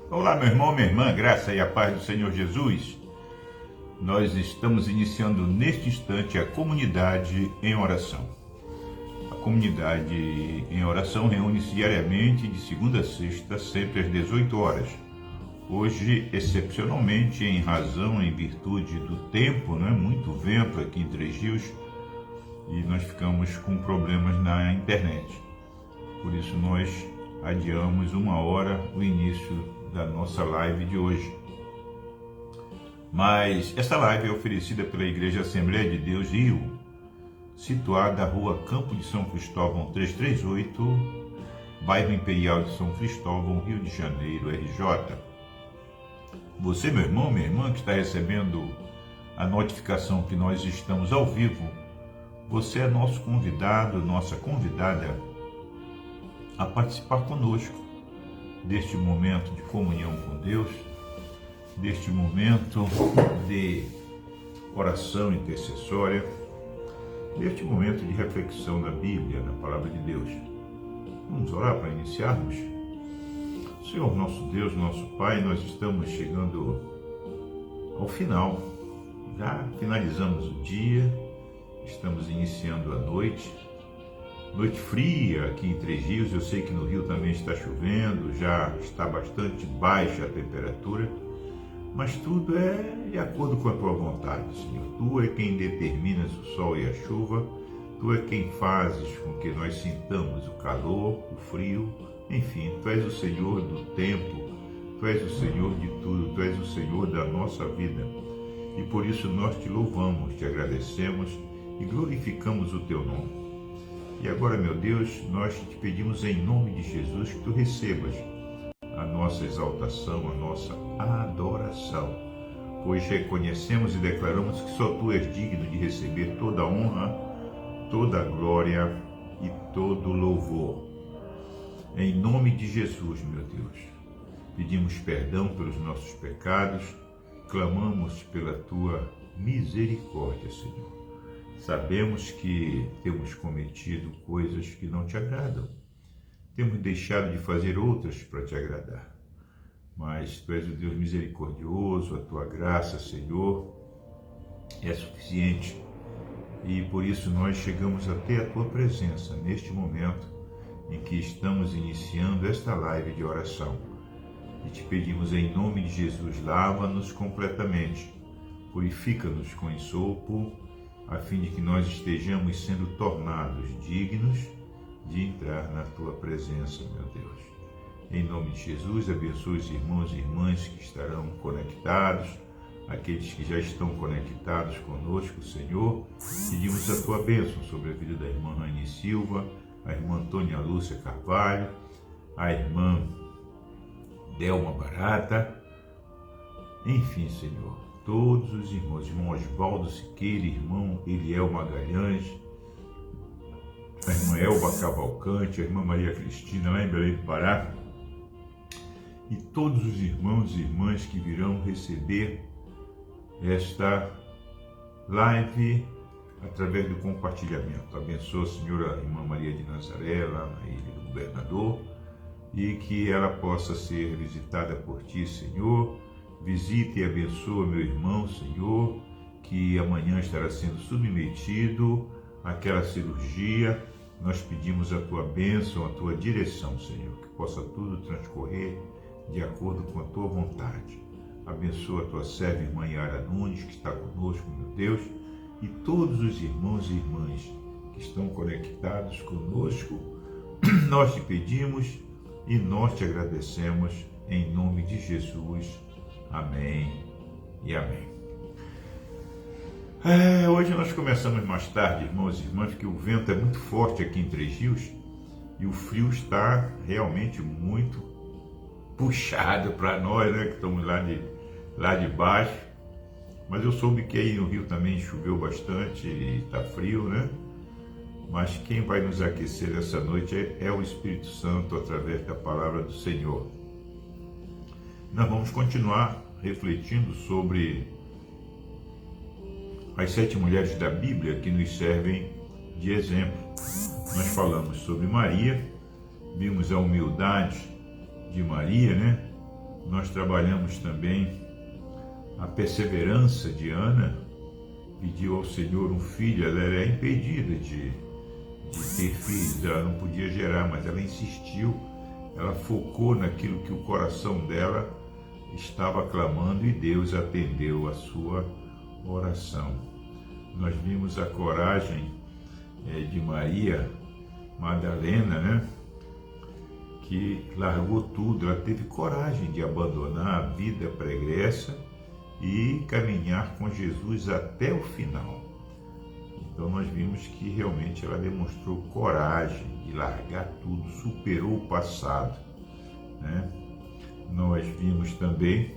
Olá, meu irmão, minha irmã, graça e a paz do Senhor Jesus. Nós estamos iniciando neste instante a comunidade em oração. A comunidade em oração reúne-se diariamente de segunda a sexta, sempre às 18 horas. Hoje, excepcionalmente, em razão, em virtude do tempo, muito vento aqui em Três Rios, e nós ficamos com problemas na internet. Por isso nós adiamos 1 hora o início da nossa live de hoje. Mas esta live é oferecida pela Igreja Assembleia de Deus Rio, situada na rua Campo de São Cristóvão 338, bairro Imperial de São Cristóvão, Rio de Janeiro, RJ. Você, meu irmão, minha irmã, que está recebendo a notificação que nós estamos ao vivo, você é nosso convidado, nossa convidada a participar conosco deste momento de comunhão com Deus, deste momento de oração intercessória, deste momento de reflexão na Bíblia, na Palavra de Deus. Vamos orar para iniciarmos? Senhor, nosso Deus, nosso Pai, nós estamos chegando ao final, já finalizamos o dia, estamos iniciando a noite fria aqui em Três Rios. Eu sei que no Rio também está chovendo, já está bastante baixa a temperatura, mas tudo é de acordo com a Tua vontade, Senhor. Tu é quem determinas o sol e a chuva, Tu é quem fazes com que nós sintamos o calor, o frio, enfim, Tu és o Senhor do tempo, Tu és o Senhor de tudo, Tu és o Senhor da nossa vida. E por isso nós Te louvamos, Te agradecemos e glorificamos o Teu nome. E agora, meu Deus, nós te pedimos em nome de Jesus que Tu recebas a nossa exaltação, a nossa adoração, pois reconhecemos e declaramos que só Tu és digno de receber toda a honra, toda a glória e todo o louvor. Em nome de Jesus, meu Deus, pedimos perdão pelos nossos pecados, clamamos pela Tua misericórdia, Senhor. Sabemos que temos cometido coisas que não Te agradam, temos deixado de fazer outras para Te agradar, mas Tu és o Deus misericordioso, a Tua graça, Senhor, é suficiente, e por isso nós chegamos até a Tua presença neste momento em que estamos iniciando esta live de oração, e Te pedimos em nome de Jesus, lava-nos completamente, purifica-nos com ensopo, a fim de que nós estejamos sendo tornados dignos de entrar na Tua presença, meu Deus. Em nome de Jesus, abençoe os irmãos e irmãs que estarão conectados, aqueles que já estão conectados conosco, Senhor. Pedimos a Tua bênção sobre a vida da irmã Rani Silva, a irmã Antônia Lúcia Carvalho, a irmã Delma Barata, enfim, Senhor, todos os irmãos, irmão Osvaldo Siqueira, irmão Eliel Magalhães, a irmã Elba Cavalcante, a irmã Maria Cristina, lá em Belém do Pará, e todos os irmãos e irmãs que virão receber esta live através do compartilhamento. Abençoa, Senhor, a irmã Maria de Nazaré, lá na Ilha do Governador, e que ela possa ser visitada por Ti, Senhor. Visita e abençoa meu irmão, Senhor, que amanhã estará sendo submetido àquela cirurgia. Nós pedimos a Tua bênção, a Tua direção, Senhor, que possa tudo transcorrer de acordo com a Tua vontade. Abençoa a Tua serva, irmã Yara Nunes, que está conosco, meu Deus, e todos os irmãos e irmãs que estão conectados conosco. Nós Te pedimos e nós Te agradecemos em nome de Jesus. Amém e amém. Hoje nós começamos mais tarde, irmãos e irmãs, porque o vento é muito forte aqui em Três Rios e o frio está realmente muito puxado para nós, que estamos lá de baixo. Mas eu soube que aí no Rio também choveu bastante e está frio, Mas quem vai nos aquecer essa noite é o Espírito Santo através da palavra do Senhor. Nós vamos continuar refletindo sobre as 7 mulheres da Bíblia que nos servem de exemplo. Nós falamos sobre Maria, vimos a humildade de Maria, Nós trabalhamos também a perseverança de Ana. Pediu ao Senhor um filho, ela era impedida de ter filhos, ela não podia gerar, mas ela insistiu, ela focou naquilo que o coração dela estava clamando e Deus atendeu a sua oração. Nós vimos a coragem de Maria Madalena, né? Que largou tudo, ela teve coragem de abandonar a vida pregressa e caminhar com Jesus até o final. Então nós vimos que realmente ela demonstrou coragem de largar tudo, superou o passado, né? Nós vimos também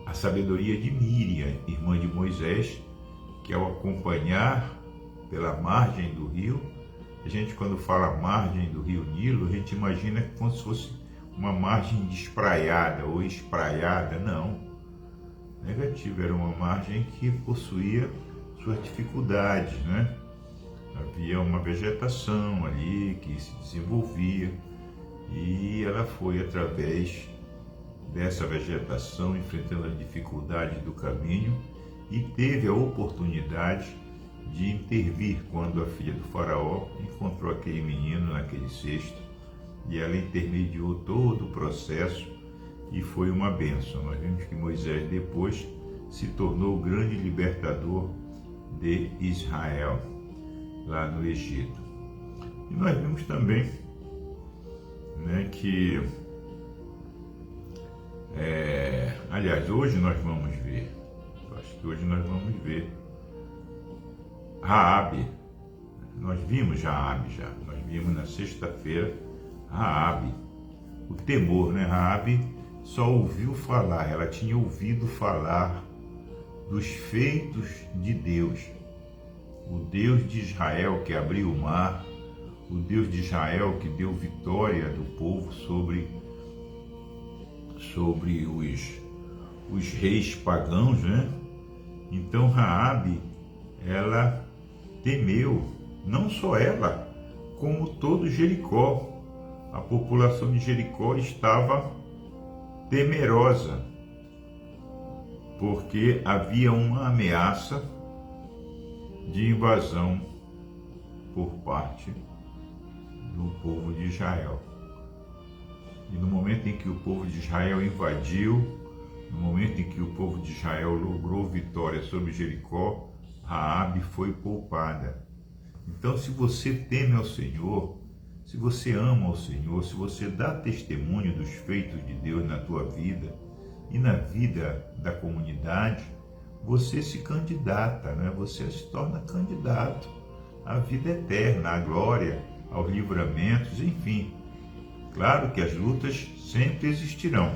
a sabedoria de Míriam, irmã de Moisés, que ao acompanhar pela margem do rio, a gente quando fala margem do rio Nilo, a gente imagina como se fosse uma margem despraiada ou espraiada. Não, negativo, era uma margem que possuía suas dificuldades, né? Havia uma vegetação ali que se desenvolvia e ela foi através dessa vegetação, enfrentando as dificuldades do caminho, e teve a oportunidade de intervir quando a filha do faraó encontrou aquele menino naquele cesto, e ela intermediou todo o processo e foi uma bênção. Nós vimos que Moisés depois se tornou o grande libertador de Israel lá no Egito. E nós vimos também, né, que aliás, hoje nós vamos ver, eu acho que hoje nós vamos ver Raabe. Nós vimos Raabe já, nós vimos na sexta-feira Raabe, o temor, né? Raabe só ouviu falar, ela tinha ouvido falar dos feitos de Deus, o Deus de Israel que abriu o mar, o Deus de Israel que deu vitória do povo sobre os reis pagãos, né? Então Raabe, ela temeu, não só ela, como todo Jericó. A população de Jericó estava temerosa, porque havia uma ameaça de invasão por parte do povo de Israel. E no momento em que o povo de Israel invadiu, no momento em que o povo de Israel logrou vitória sobre Jericó, Raabe foi poupada. Então, se você teme ao Senhor, se você ama ao Senhor, se você dá testemunho dos feitos de Deus na tua vida e na vida da comunidade, você se candidata, né? Você se torna candidato à vida eterna, à glória, aos livramentos, enfim. Claro que as lutas sempre existirão,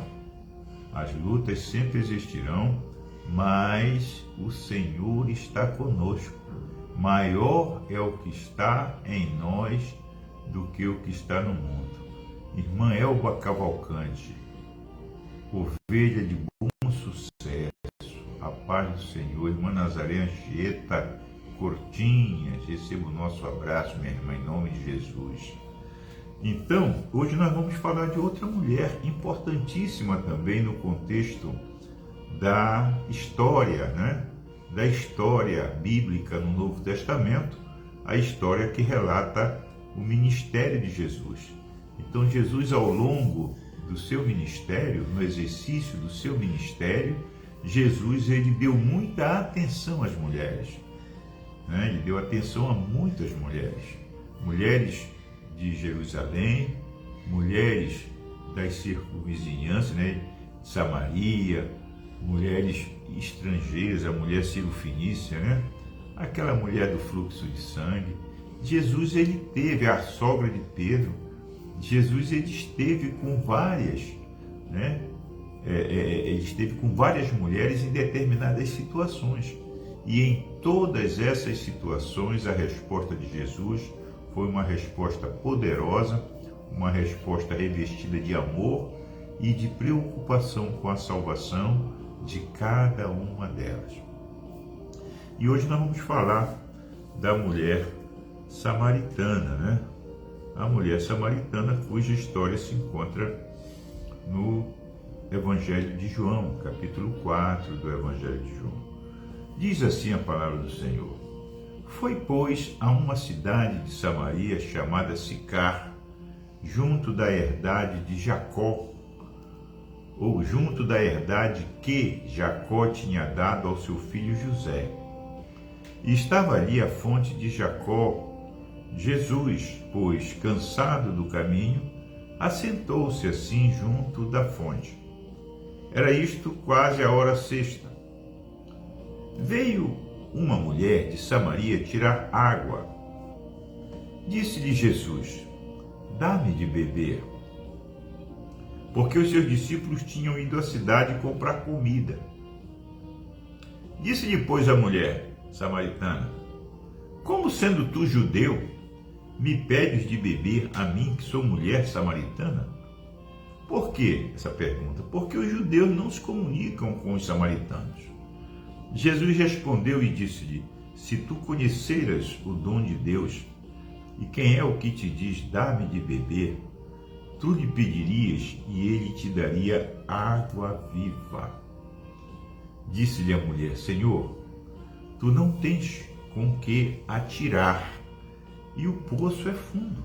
mas o Senhor está conosco. Maior é o que está em nós do que o que está no mundo. Irmã Elba Cavalcante, ovelha de bom sucesso, a paz do Senhor. Irmã Nazaré Anchieta Cortinhas, receba o nosso abraço, minha irmã, em nome de Jesus. Então, hoje nós vamos falar de outra mulher importantíssima também no contexto da história, né? Da história bíblica no Novo Testamento, a história que relata o ministério de Jesus. Então, Jesus, ao longo do seu ministério, no exercício do seu ministério, Jesus ele deu muita atenção às mulheres, né? Ele deu atenção a muitas mulheres, mulheres de Jerusalém, mulheres das circunvizinhanças, né? Samaria, mulheres estrangeiras, a mulher cirofenícia, né? Aquela mulher do fluxo de sangue. Jesus ele teve a sogra de Pedro. Jesus ele esteve com várias, né? Ele esteve com várias mulheres em determinadas situações. E em todas essas situações a resposta de Jesus foi uma resposta poderosa, uma resposta revestida de amor e de preocupação com a salvação de cada uma delas. E hoje nós vamos falar da mulher samaritana, né? A mulher samaritana cuja história se encontra no Evangelho de João, capítulo 4 do Evangelho de João. Diz assim a palavra do Senhor: Foi, pois, a uma cidade de Samaria chamada Sicar, junto da herdade de Jacó, ou junto da herdade que Jacó tinha dado ao seu filho José. E estava ali a fonte de Jacó. Jesus, pois, cansado do caminho, assentou-se assim junto da fonte. Era isto quase a hora sexta. Veio uma mulher de Samaria tirar água. Disse-lhe Jesus: Dá-me de beber. Porque os seus discípulos tinham ido à cidade comprar comida. Disse-lhe, pois, a mulher samaritana: Como sendo tu judeu, me pedes de beber a mim, que sou mulher samaritana? Por que essa pergunta? Porque os judeus não se comunicam com os samaritanos. Jesus respondeu e disse-lhe: Se tu conheceras o dom de Deus, e quem é o que te diz, dá-me de beber, tu lhe pedirias e ele te daria água viva. Disse-lhe a mulher: Senhor, tu não tens com que atirar, e o poço é fundo.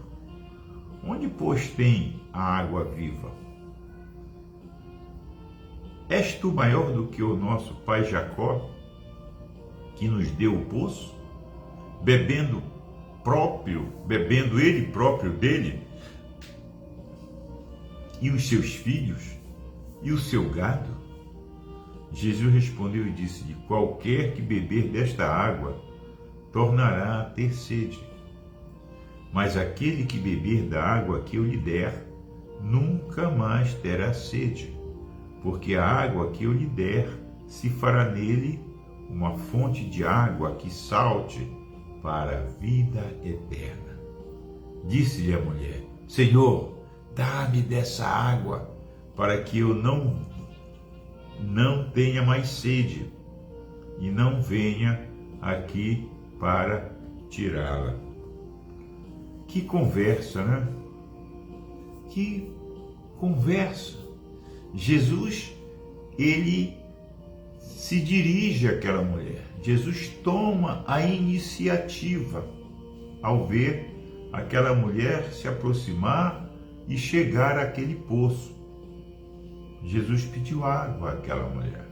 Onde, pois, tem a água viva? És tu maior do que o nosso pai Jacó, que nos deu o poço, bebendo ele próprio dele, e os seus filhos, e o seu gado? Jesus respondeu e disse-lhe: Qualquer que beber desta água tornará a ter sede. Mas aquele que beber da água que eu lhe der, nunca mais terá sede, porque a água que eu lhe der se fará nele uma fonte de água que salte para a vida eterna. Disse-lhe a mulher: Senhor, dá-me dessa água, para que eu não tenha mais sede e não venha aqui para tirá-la. Que conversa, né? Que conversa. Jesus, ele se dirige àquela mulher. Jesus toma a iniciativa ao ver aquela mulher se aproximar e chegar àquele poço. Jesus pediu água àquela mulher.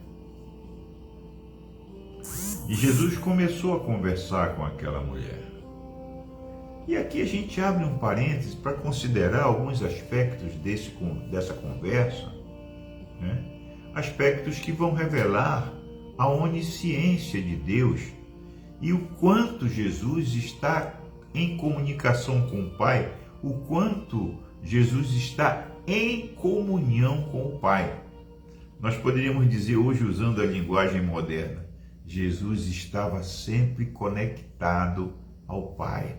E Jesus começou a conversar com aquela mulher. E aqui a gente abre um parênteses para considerar alguns aspectos dessa conversa, né? Aspectos que vão revelar a onisciência de Deus e o quanto Jesus está em comunicação com o Pai, o quanto Jesus está em comunhão com o Pai. Nós poderíamos dizer hoje, usando a linguagem moderna, Jesus estava sempre conectado ao Pai.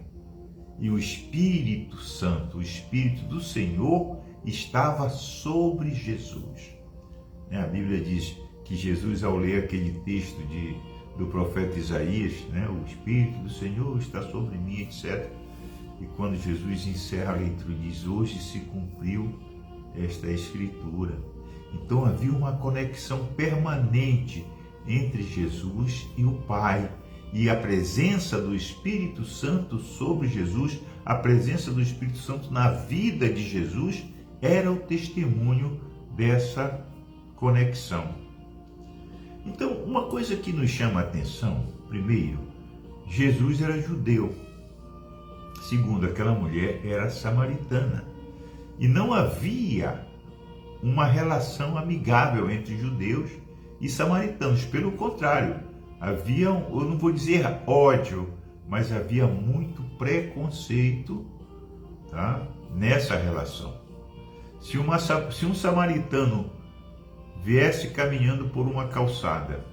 E o Espírito Santo, o Espírito do Senhor, estava sobre Jesus. A Bíblia diz que Jesus, ao ler aquele texto do profeta Isaías, o Espírito do Senhor está sobre mim, etc. E quando Jesus encerra a leitura, diz: hoje se cumpriu esta Escritura. Então havia uma conexão permanente entre Jesus e o Pai. E a presença do Espírito Santo sobre Jesus, a presença do Espírito Santo na vida de Jesus, era o testemunho dessa conexão. Então, uma coisa que nos chama a atenção, primeiro, Jesus era judeu. Segundo, aquela mulher era samaritana. E não havia uma relação amigável entre judeus e samaritanos. Pelo contrário, havia, eu não vou dizer ódio, mas havia muito preconceito, tá, nessa relação. Se um samaritano viesse caminhando por uma calçada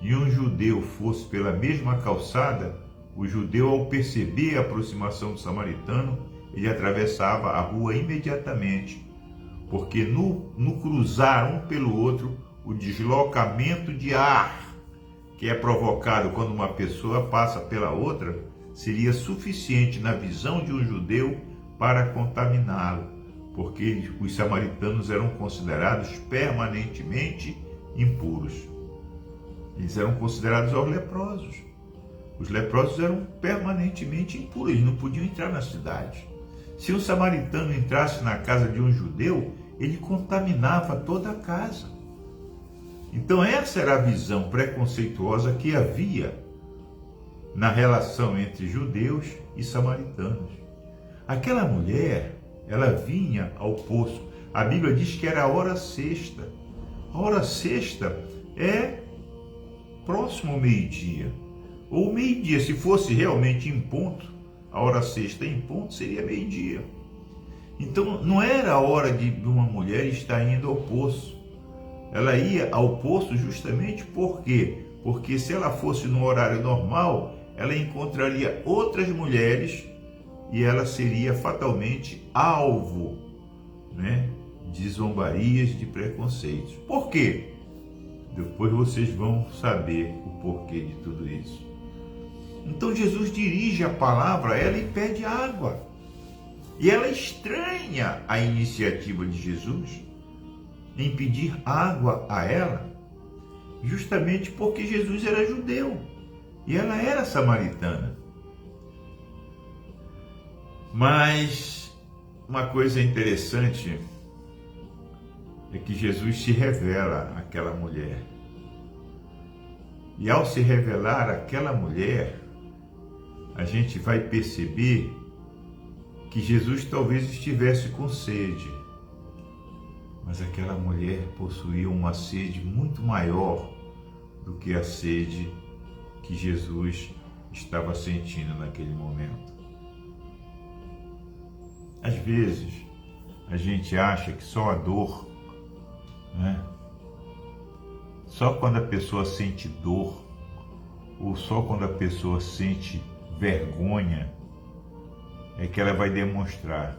e um judeu fosse pela mesma calçada, o judeu, ao perceber a aproximação do samaritano, ele atravessava a rua imediatamente, porque no cruzar um pelo outro, o deslocamento de ar que é provocado quando uma pessoa passa pela outra seria suficiente na visão de um judeu para contaminá-lo, porque os samaritanos eram considerados permanentemente impuros. Eles eram considerados os leprosos. Os leprosos eram permanentemente impuros, eles não podiam entrar na cidade. Se um samaritano entrasse na casa de um judeu, ele contaminava toda a casa. Então essa era a visão preconceituosa que havia na relação entre judeus e samaritanos. Aquela mulher, ela vinha ao poço. A Bíblia diz que era a hora sexta. A hora sexta é próximo ao meio-dia. Ou meio-dia, se fosse realmente em ponto, a hora sexta em ponto seria meio-dia. Então não era a hora de uma mulher estar indo ao poço. Ela ia ao poço justamente por quê? Porque se ela fosse no horário normal, ela encontraria outras mulheres e ela seria fatalmente alvo, né, de zombarias, de preconceitos. Por quê? Depois vocês vão saber o porquê de tudo isso. Então Jesus dirige a palavra a ela e pede água. E ela estranha a iniciativa de Jesus em pedir água a ela, justamente porque Jesus era judeu e ela era samaritana. Mas uma coisa interessante é que Jesus se revela àquela mulher. E ao se revelar àquela mulher, a gente vai perceber que Jesus talvez estivesse com sede. Mas aquela mulher possuía uma sede muito maior do que a sede que Jesus estava sentindo naquele momento. Às vezes, a gente acha que só a dor, né? Só quando a pessoa sente dor, ou só quando a pessoa sente vergonha, é que ela vai demonstrar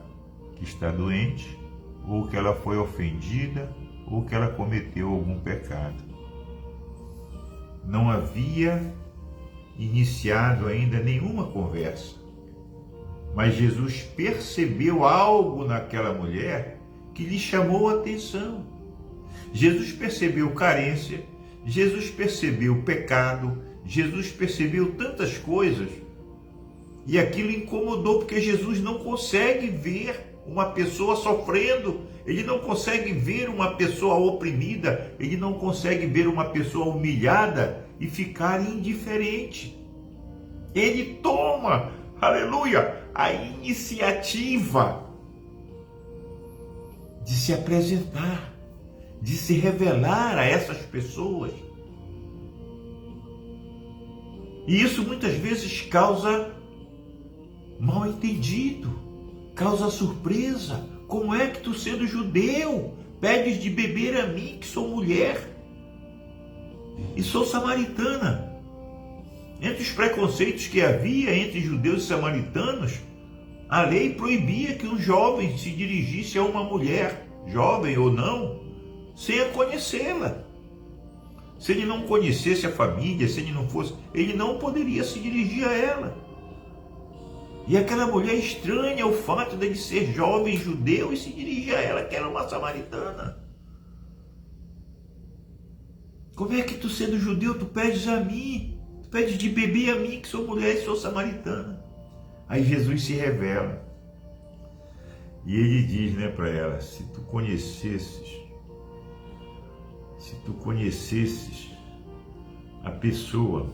que está doente, ou que ela foi ofendida, ou que ela cometeu algum pecado. Não havia iniciado ainda nenhuma conversa, mas Jesus percebeu algo naquela mulher que lhe chamou a atenção. Jesus percebeu carência, Jesus percebeu pecado, Jesus percebeu tantas coisas, e aquilo incomodou, porque Jesus não consegue ver uma pessoa sofrendo, ele não consegue ver uma pessoa oprimida, ele não consegue ver uma pessoa humilhada e ficar indiferente. Ele toma, aleluia, a iniciativa de se apresentar, de se revelar a essas pessoas. E isso muitas vezes causa mal entendido, causa surpresa. Como é que tu, sendo judeu, pedes de beber a mim, que sou mulher e sou samaritana? Entre os preconceitos que havia entre judeus e samaritanos, a lei proibia que um jovem se dirigisse a uma mulher, jovem ou não, sem a conhecê-la. Se ele não conhecesse a família, se ele não fosse, ele não poderia se dirigir a ela. E aquela mulher estranha o fato dele ser jovem judeu e se dirigir a ela, que era uma samaritana. Como é que tu, sendo judeu, tu pedes a mim? Tu pedes de beber a mim, que sou mulher e sou samaritana? Aí Jesus se revela. E ele diz, né, para ela: se tu conhecesses a pessoa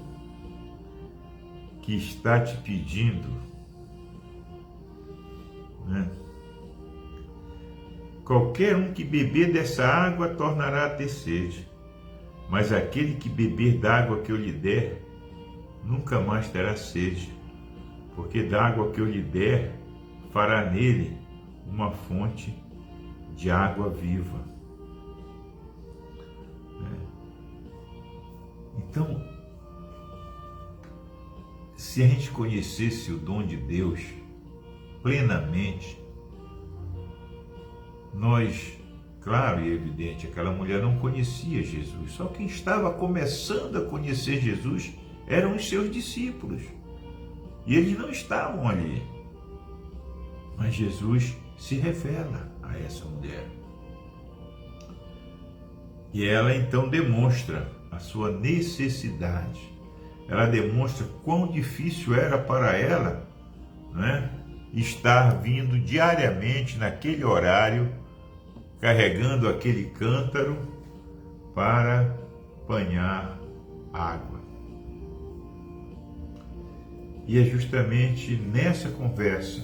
que está te pedindo, né? Qualquer um que beber dessa água tornará a ter sede, mas aquele que beber da água que eu lhe der, nunca mais terá sede, porque da água que eu lhe der, fará nele uma fonte de água viva. Então, se a gente conhecesse o dom de Deus plenamente, nós, claro e evidente, aquela mulher não conhecia Jesus, só quem estava começando a conhecer Jesus eram os seus discípulos, e eles não estavam ali. Mas Jesus se revela a a essa mulher. E ela então demonstra a sua necessidade. Ela demonstra quão difícil era para ela, né, estar vindo diariamente naquele horário, carregando aquele cântaro para apanhar água. E é justamente nessa conversa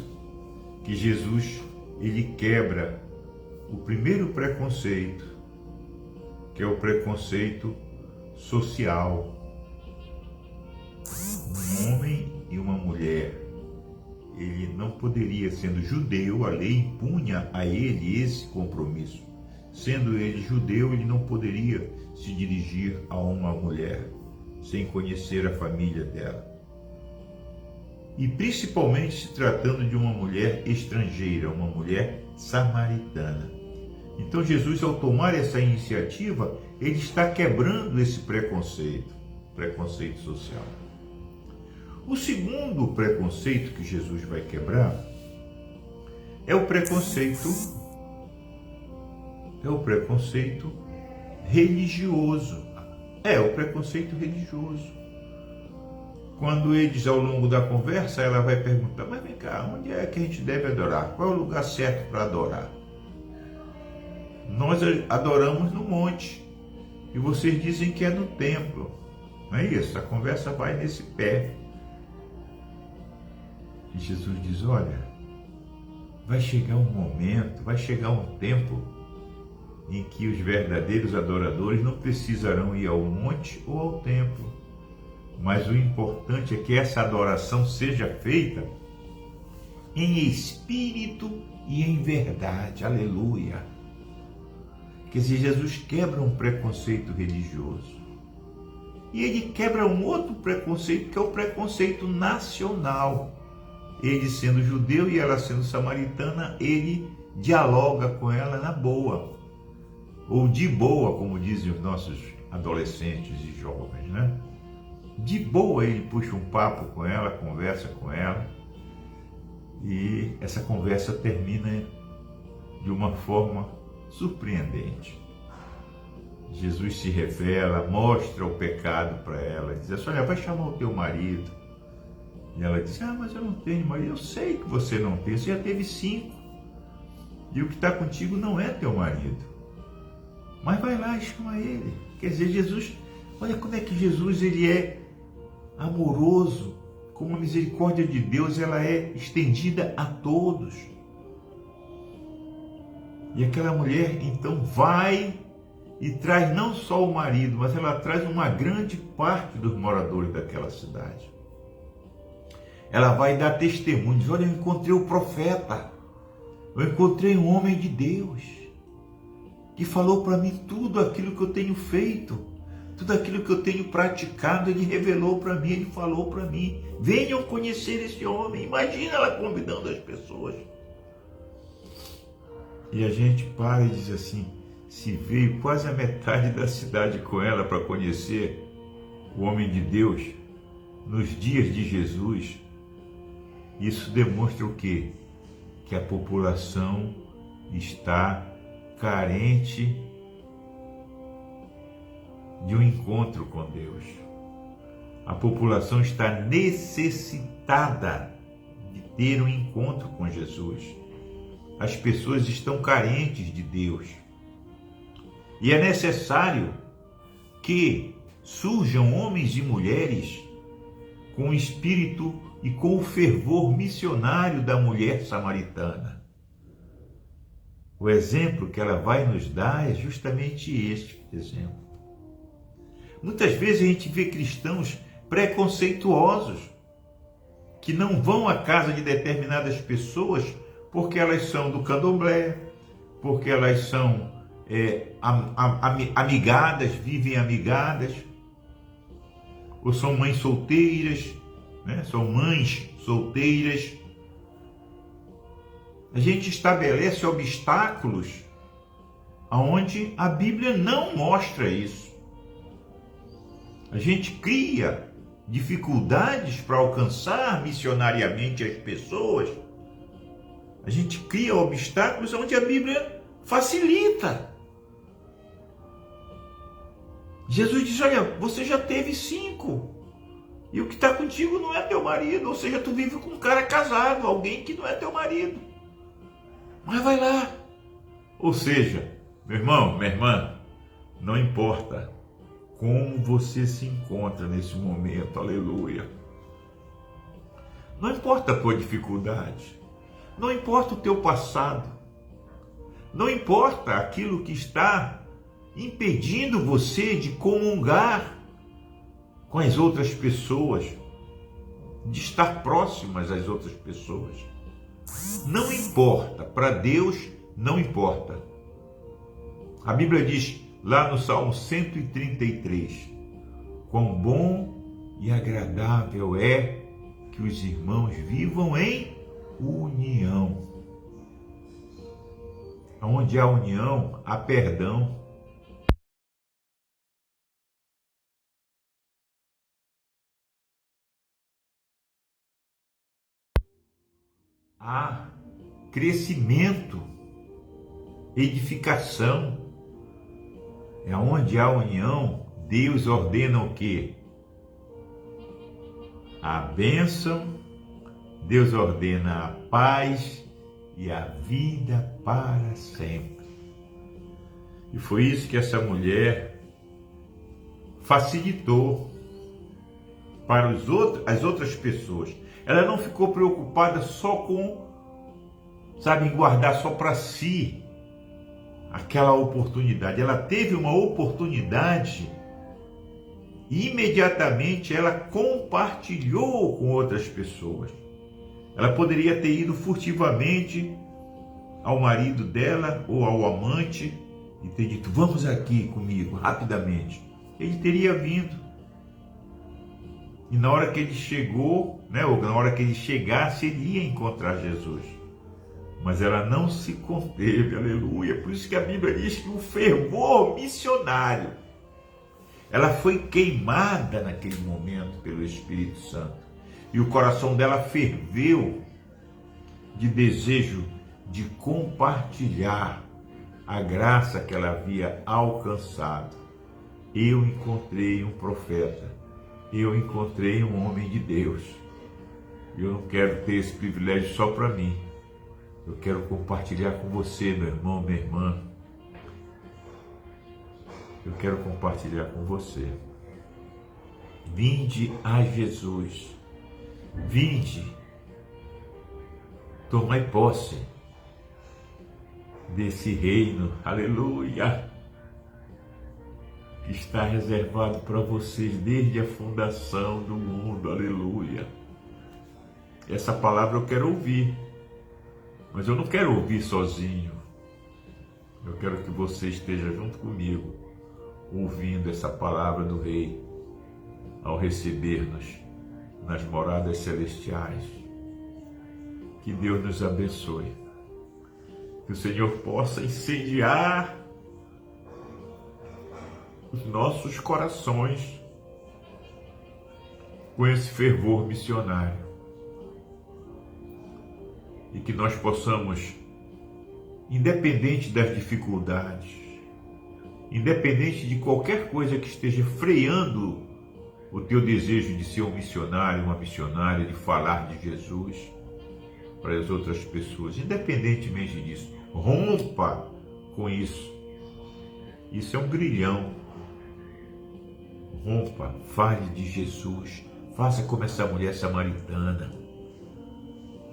que Jesus ele quebra o primeiro preconceito, que é o preconceito social. Um homem e uma mulher, ele não poderia, sendo judeu, a lei impunha a ele esse compromisso. Sendo ele judeu, ele não poderia se dirigir a uma mulher sem conhecer a família dela. E principalmente se tratando de uma mulher estrangeira, uma mulher samaritana. Então Jesus, ao tomar essa iniciativa, ele está quebrando esse preconceito social. O segundo preconceito que Jesus vai quebrar é o preconceito religioso. O preconceito religioso. Quando eles, ao longo da conversa, ela vai perguntar, mas vem cá, onde é que a gente deve adorar? Qual é o lugar certo para adorar? Nós adoramos no monte, e vocês dizem que é no templo. Não é isso? A conversa vai nesse pé. E Jesus diz, olha, vai chegar um momento, vai chegar um tempo em que os verdadeiros adoradores não precisarão ir ao monte ou ao templo. Mas o importante é que essa adoração seja feita em espírito e em verdade. Aleluia! Quer dizer, Jesus quebra um preconceito religioso. E ele quebra um outro preconceito, que é o preconceito nacional. Ele sendo judeu e ela sendo samaritana, ele dialoga com ela na boa. Ou de boa, como dizem os nossos adolescentes e jovens, né? De boa ele puxa um papo com ela, conversa com ela, e essa conversa termina de uma forma surpreendente. Jesus se revela, mostra o pecado para ela, diz assim, olha, vai chamar o teu marido. E ela diz, mas eu não tenho marido. Eu sei que você não tem, você já teve 5, e o que está contigo não é teu marido. Mas vai lá e chama ele. Quer dizer, Jesus, olha como é que Jesus ele é amoroso, como a misericórdia de Deus ela é estendida a todos. E aquela mulher então vai e traz não só o marido, mas ela traz uma grande parte dos moradores daquela cidade. Ela vai dar testemunho, diz, olha, eu encontrei o profeta, eu encontrei um homem de Deus, que falou para mim tudo aquilo que eu tenho feito. Tudo aquilo que eu tenho praticado, ele revelou para mim, ele falou para mim. Venham conhecer esse homem. Imagina ela convidando as pessoas. E a gente para e diz assim, se veio quase a metade da cidade com ela para conhecer o homem de Deus nos dias de Jesus, isso demonstra o quê? Que a população está carente de um encontro com Deus. A população está necessitada de ter um encontro com Jesus. As pessoas estão carentes de Deus. E é necessário que surjam homens e mulheres com o espírito e com o fervor missionário da mulher samaritana. O exemplo que ela vai nos dar é justamente este exemplo. Muitas vezes a gente vê cristãos preconceituosos que não vão à casa de determinadas pessoas porque elas são do candomblé, porque elas são amigadas, vivem amigadas, ou são mães solteiras, né? São mães solteiras. A gente estabelece obstáculos onde a Bíblia não mostra isso. A gente cria dificuldades para alcançar missionariamente as pessoas. A gente cria obstáculos onde a Bíblia facilita. Jesus diz, olha, você já teve 5. E o que está contigo não é teu marido. Ou seja, tu vive com um cara casado, alguém que não é teu marido. Mas vai lá. Ou seja, meu irmão, minha irmã, não importa como você se encontra nesse momento, aleluia. Não importa a tua dificuldade, não importa o teu passado, não importa aquilo que está impedindo você de comungar com as outras pessoas, de estar próximas às outras pessoas. Não importa, para Deus não importa. A Bíblia diz lá no Salmo 133, quão bom e agradável é que os irmãos vivam em união. Onde há união, há perdão. Há crescimento, edificação. É onde há união, Deus ordena o quê? A bênção, Deus ordena a paz e a vida para sempre. E foi isso que essa mulher facilitou para as outras pessoas. Ela não ficou preocupada só com, em guardar só para si aquela oportunidade. Ela teve uma oportunidade e imediatamente ela compartilhou com outras pessoas. Ela poderia ter ido furtivamente ao marido dela ou ao amante e ter dito, vamos aqui comigo, rapidamente. Ele teria vindo. E na hora que ele chegou, ou na hora que ele chegasse, ele ia encontrar Jesus. Mas ela não se conteve, aleluia. Por isso que a Bíblia diz que o fervor missionário, ela foi queimada naquele momento pelo Espírito Santo. E o coração dela ferveu de desejo de compartilhar a graça que ela havia alcançado. Eu encontrei um profeta. Eu encontrei um homem de Deus. Eu não quero ter esse privilégio só para mim. Eu quero compartilhar com você, meu irmão, minha irmã. Eu quero compartilhar com você. Vinde a Jesus. Vinde. Tomai posse desse reino. Aleluia. Que está reservado para vocês desde a fundação do mundo, aleluia. Essa palavra eu quero ouvir, mas eu não quero ouvir sozinho. Eu quero que você esteja junto comigo, ouvindo essa palavra do Rei, ao receber-nos nas moradas celestiais. Que Deus nos abençoe, que o Senhor possa incendiar os nossos corações com esse fervor missionário e que nós possamos, independente das dificuldades, independente de qualquer coisa que esteja freando o teu desejo de ser um missionário, uma missionária, de falar de Jesus para as outras pessoas, independentemente disso, rompa com isso. Isso é um grilhão. Rompa, fale de Jesus, faça como essa mulher samaritana,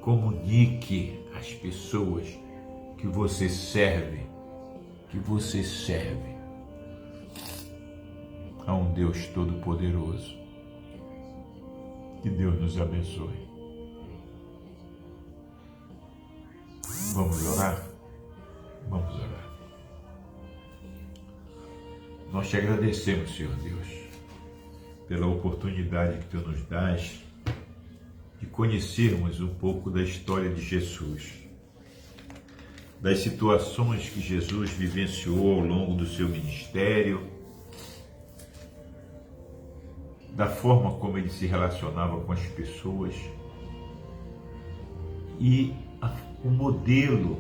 comunique às pessoas que você serve a um Deus Todo-Poderoso. Que Deus nos abençoe. Vamos orar? Vamos orar. Nós te agradecemos, Senhor Deus, pela oportunidade que Tu nos dás de conhecermos um pouco da história de Jesus, das situações que Jesus vivenciou ao longo do seu ministério, da forma como ele se relacionava com as pessoas e o modelo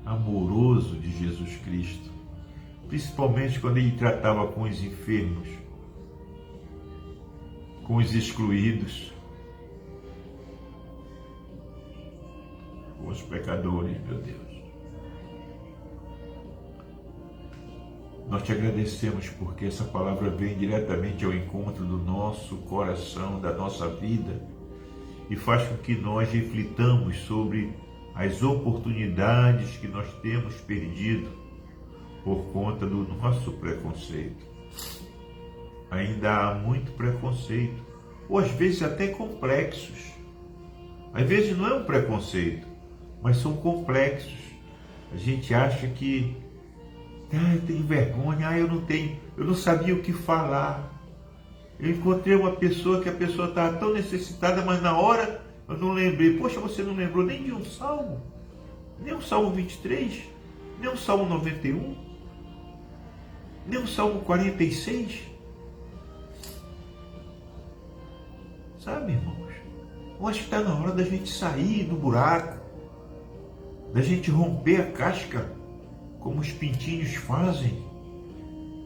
amoroso de Jesus Cristo, principalmente quando ele tratava com os enfermos, com os excluídos, com os pecadores, meu Deus. Nós te agradecemos porque essa palavra vem diretamente ao encontro do nosso coração, da nossa vida, e faz com que nós reflitamos sobre as oportunidades que nós temos perdido por conta do nosso preconceito. Ainda há muito preconceito, ou às vezes até complexos. Às vezes não é um preconceito, mas são complexos. A gente acha que eu tenho vergonha, eu não sabia o que falar. Eu encontrei uma pessoa que a pessoa estava tão necessitada, mas na hora eu não lembrei. Poxa, você não lembrou nem de um salmo? Nem o Salmo 23? Nem o Salmo 91? Nem o Salmo 46? Sabe, irmãos? Eu acho que está na hora da gente sair do buraco, da gente romper a casca, como os pintinhos fazem,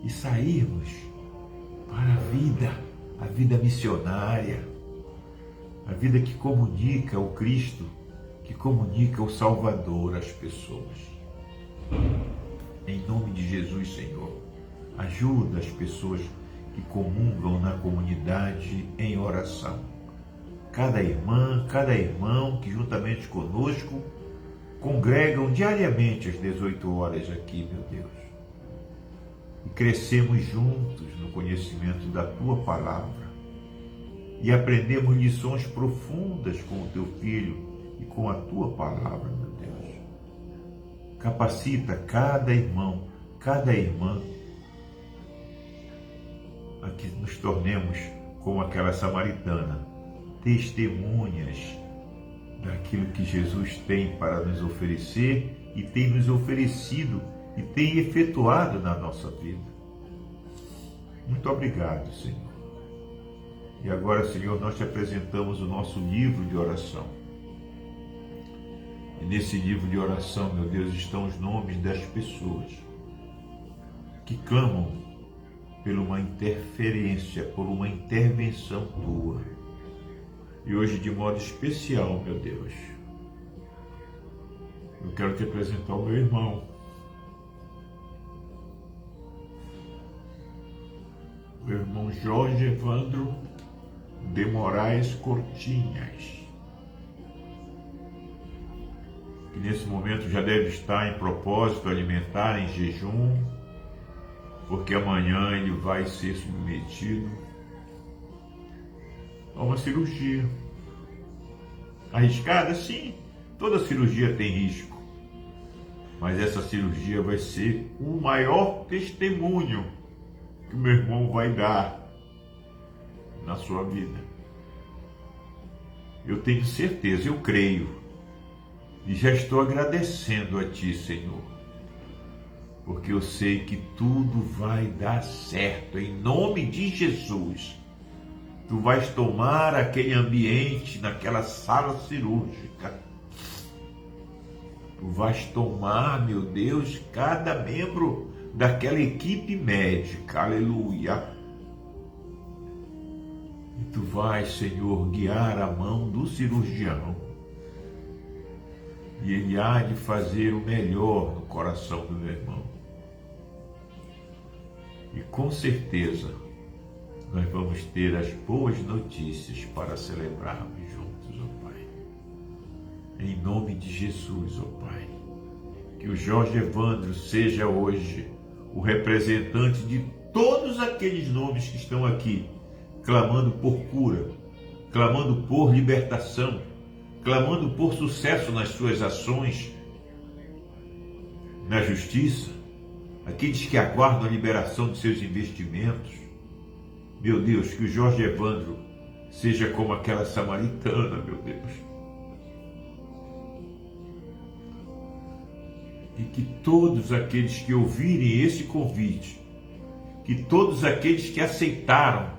e sairmos para a vida missionária, a vida que comunica o Cristo, que comunica o Salvador às pessoas. Em nome de Jesus, Senhor, ajuda as pessoas que comungam na comunidade em oração. Cada irmã, cada irmão que juntamente conosco congregam diariamente às 18 horas aqui, meu Deus. E crescemos juntos no conhecimento da Tua Palavra e aprendemos lições profundas com o Teu Filho e com a Tua Palavra, meu Deus. Capacita cada irmão, cada irmã a que nos tornemos como aquela samaritana, testemunhas daquilo que Jesus tem para nos oferecer e tem nos oferecido e tem efetuado na nossa vida. Muito obrigado, Senhor. E agora, Senhor, nós te apresentamos o nosso livro de oração. E nesse livro de oração, meu Deus, estão os nomes das pessoas que clamam por uma interferência, por uma intervenção Tua. E hoje, de modo especial, meu Deus, eu quero te apresentar o meu irmão, Jorge Evandro de Moraes Cortinhas, que nesse momento já deve estar em propósito alimentar, em jejum, porque amanhã ele vai ser submetido a uma cirurgia. Arriscada? Sim, toda cirurgia tem risco. Mas essa cirurgia vai ser o maior testemunho que o meu irmão vai dar na sua vida. Eu tenho certeza, eu creio, e já estou agradecendo a Ti, Senhor, porque eu sei que tudo vai dar certo, em nome de Jesus. Tu vais tomar aquele ambiente naquela sala cirúrgica. Tu vais tomar, meu Deus, cada membro daquela equipe médica. Aleluia. E Tu vais, Senhor, guiar a mão do cirurgião. E ele há de fazer o melhor no coração do meu irmão. E com certeza nós vamos ter as boas notícias para celebrarmos juntos, ó Pai. Em nome de Jesus, ó Pai, que o Jorge Evandro seja hoje o representante de todos aqueles nomes que estão aqui, clamando por cura, clamando por libertação, clamando por sucesso nas suas ações, na justiça, aqueles que aguardam a liberação de seus investimentos. Meu Deus, que o Jorge Evandro seja como aquela samaritana, meu Deus. E que todos aqueles que ouvirem esse convite, que todos aqueles que aceitaram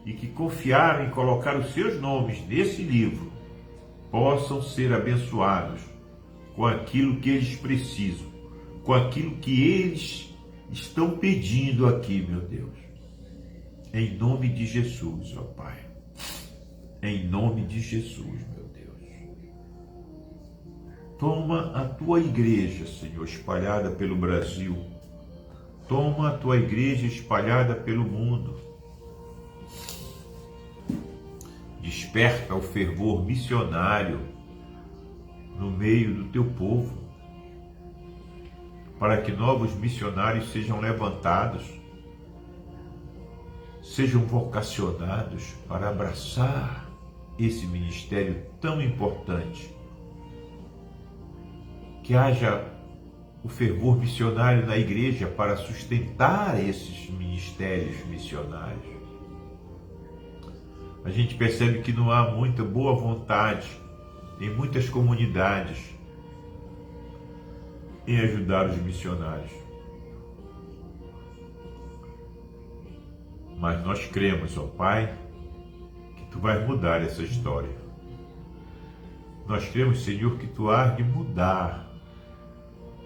e que confiaram em colocar os seus nomes nesse livro, possam ser abençoados com aquilo que eles precisam, com aquilo que eles estão pedindo aqui, meu Deus. Em nome de Jesus, ó Pai. Em nome de Jesus, meu Deus. Toma a tua igreja, Senhor, espalhada pelo Brasil. Toma a tua igreja espalhada pelo mundo. Desperta o fervor missionário no meio do teu povo, para que novos missionários sejam levantados, sejam vocacionados para abraçar esse ministério tão importante. Que haja o fervor missionário na igreja para sustentar esses ministérios missionários. A gente percebe que não há muita boa vontade em muitas comunidades em ajudar os missionários. Mas nós cremos, ó Pai, que Tu vais mudar essa história. Nós cremos, Senhor, que Tu hás de mudar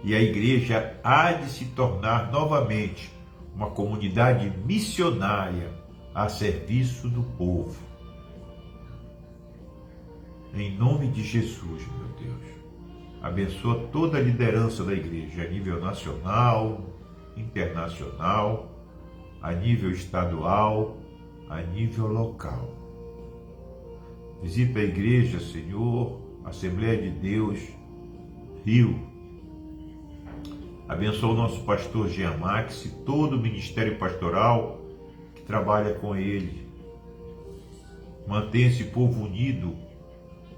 e a igreja há de se tornar novamente uma comunidade missionária a serviço do povo. Em nome de Jesus, meu Deus, abençoa toda a liderança da igreja a nível nacional, internacional, a nível estadual, a nível local. Visita a igreja, Senhor, Assembleia de Deus, Rio. Abençoa o nosso pastor Jean Max e todo o ministério pastoral que trabalha com ele. Mantenha esse povo unido,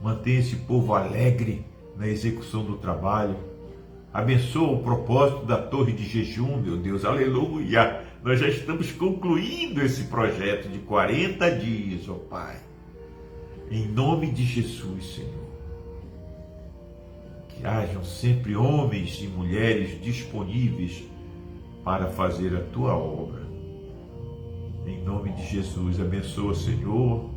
mantenha esse povo alegre na execução do trabalho. Abençoa o propósito da torre de jejum, meu Deus, aleluia! Nós já estamos concluindo esse projeto de 40 dias, ó Pai. Em nome de Jesus, Senhor. Que hajam sempre homens e mulheres disponíveis para fazer a Tua obra. Em nome de Jesus, abençoa, Senhor,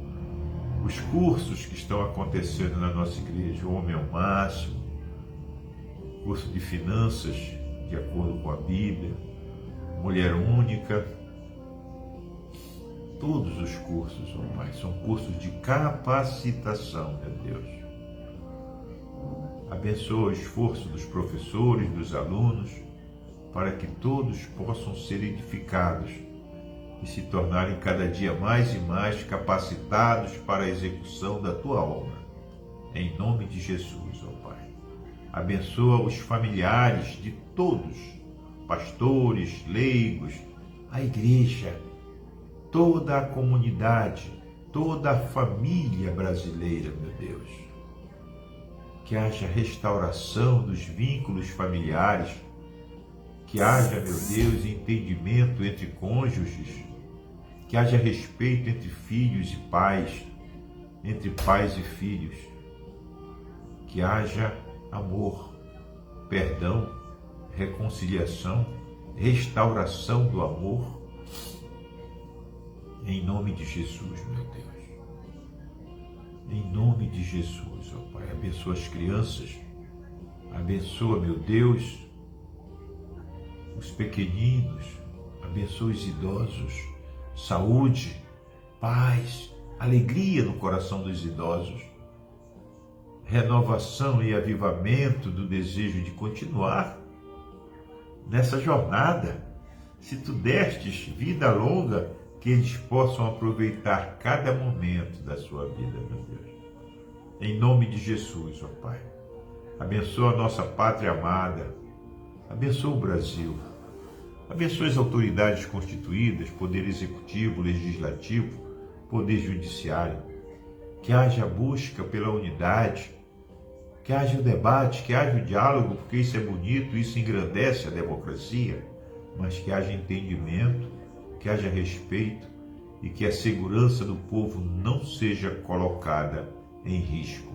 os cursos que estão acontecendo na nossa igreja, o Homem ao Máximo, curso de finanças, de acordo com a Bíblia, Mulher Única, todos os cursos, ó Pai, são cursos de capacitação, meu Deus. Abençoa o esforço dos professores, dos alunos, para que todos possam ser edificados e se tornarem cada dia mais e mais capacitados para a execução da Tua obra. Em nome de Jesus, ó Pai. Abençoa os familiares de todos, pastores, leigos, a igreja, toda a comunidade, toda a família brasileira, meu Deus. Que haja restauração dos vínculos familiares, que haja, meu Deus, entendimento entre cônjuges, que haja respeito entre filhos e pais, entre pais e filhos, que haja amor, perdão, reconciliação, restauração do amor, em nome de Jesus, meu Deus. Em nome de Jesus, ó Pai, abençoa as crianças, abençoa, meu Deus, os pequeninos, abençoa os idosos, saúde, paz, alegria no coração dos idosos, renovação e avivamento do desejo de continuar nessa jornada. Se Tu destes vida longa, que eles possam aproveitar cada momento da sua vida, meu Deus. Em nome de Jesus, ó Pai. Abençoa a nossa pátria amada. Abençoa o Brasil. Abençoa as autoridades constituídas, Poder Executivo, Legislativo, Poder Judiciário. Que haja busca pela unidade, que haja o debate, que haja o diálogo, porque isso é bonito, isso engrandece a democracia, mas que haja entendimento, que haja respeito e que a segurança do povo não seja colocada em risco.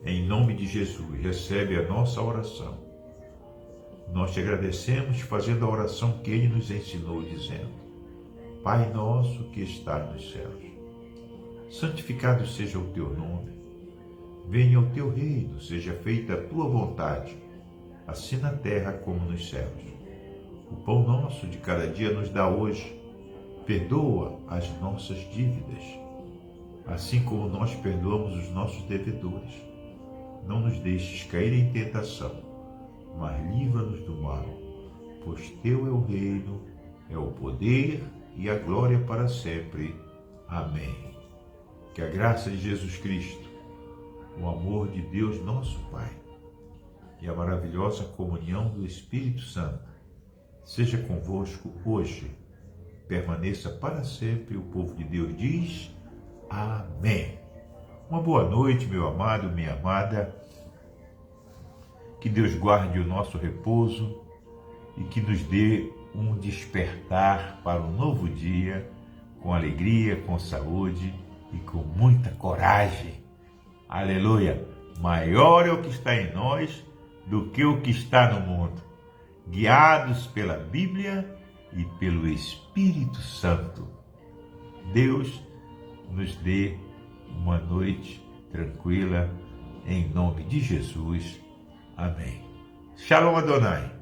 Em nome de Jesus, recebe a nossa oração. Nós te agradecemos fazendo a oração que Ele nos ensinou, dizendo: Pai nosso que estás nos céus, santificado seja o teu nome. Venha o teu reino, seja feita a tua vontade, assim na terra como nos céus. O pão nosso de cada dia nos dá hoje. Perdoa as nossas dívidas, assim como nós perdoamos os nossos devedores. Não nos deixes cair em tentação, mas livra-nos do mal, pois teu é o reino, é o poder e a glória para sempre. Amém. Que a graça de Jesus Cristo, o amor de Deus nosso Pai e a maravilhosa comunhão do Espírito Santo seja convosco hoje, permaneça para sempre. O povo de Deus diz amém. Uma boa noite, meu amado, minha amada. Que Deus guarde o nosso repouso e que nos dê um despertar para um novo dia, com alegria, com saúde e com muita coragem. Aleluia! Maior é o que está em nós do que o que está no mundo. Guiados pela Bíblia e pelo Espírito Santo. Deus nos dê uma noite tranquila, em nome de Jesus. Amém. Shalom Adonai.